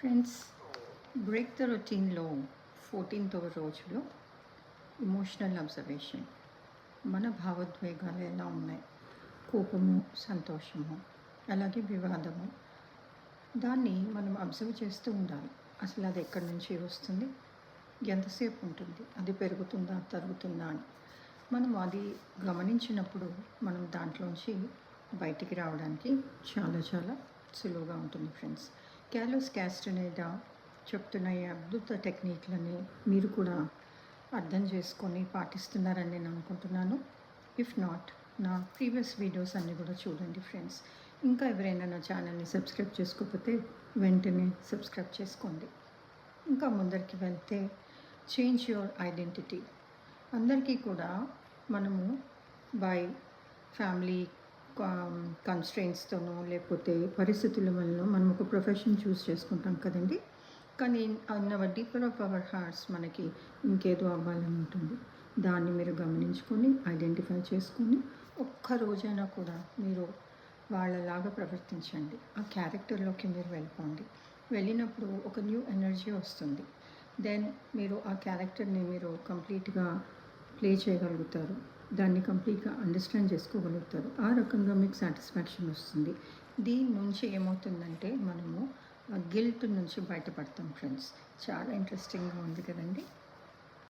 Friends, break the రొటీన్లో 14వ రోజులో emotional observation. మన భావోద్వేగాలు ఎలా ఉన్నాయి? కోపము, సంతోషము, అలాగే వివాదము. దాన్ని మనం అబ్జర్వ్ చేస్తూ ఉండాలి. అసలు అది ఎక్కడి నుంచి వస్తుంది, ఎంతసేపు ఉంటుంది, అది పెరుగుతుందా తరుగుతుందా అని మనం అది గమనించినప్పుడు మనం దాంట్లోంచి బయటికి రావడానికి చాలా చాలా సులువుగా ఉంటుంది. ఫ్రెండ్స్, క్యాలోస్ క్యాస్టనేడా చెప్తున్న ఈ అద్భుత టెక్నిక్లని మీరు కూడా అర్థం చేసుకొని పాటిస్తున్నారని నేను అనుకుంటున్నాను. ఇఫ్ నాట్, నా ప్రీవియస్ వీడియోస్ అన్నీ కూడా చూడండి ఫ్రెండ్స్. ఇంకా ఎవరైనా నా ఛానల్ని సబ్స్క్రైబ్ చేసుకోకపోతే వెంటనే సబ్స్క్రైబ్ చేసుకోండి. ఇంకా ముందరికి వెళ్తే చేంజ్ యువర్ ఐడెంటిటీ. అందరికీ కూడా మనము బై ఫ్యామిలీ కన్స్ట్రెయిన్స్తోనో లేకపోతే పరిస్థితుల వల్ల మనం ఒక ప్రొఫెషన్ చూస్ చేసుకుంటాం కదండి. కానీ our deeper of our hearts మనకి ఇంకేదో అవ్వాలని ఉంటుంది. దాన్ని మీరు గమనించుకొని ఐడెంటిఫై చేసుకొని ఒక్క రోజైనా కూడా మీరు వాళ్ళలాగా ప్రవర్తించండి. ఆ క్యారెక్టర్లోకి మీరు వెళ్ళిపోండి. వెళ్ళినప్పుడు ఒక న్యూ ఎనర్జీ వస్తుంది. దెన్ మీరు ఆ క్యారెక్టర్ని మీరు కంప్లీట్గా ప్లే చేయగలుగుతారు. దాన్ని కంప్లీట్గా అండర్స్టాండ్ చేసుకోగలుగుతారు. ఆ రకంగా మీకు సాటిస్ఫాక్షన్ వస్తుంది. దీని నుంచి ఏమవుతుందంటే మనము గిల్ట్ నుంచి బయటపడతాం. ఫ్రెండ్స్, చాలా ఇంట్రెస్టింగ్గా ఉంది కదండి.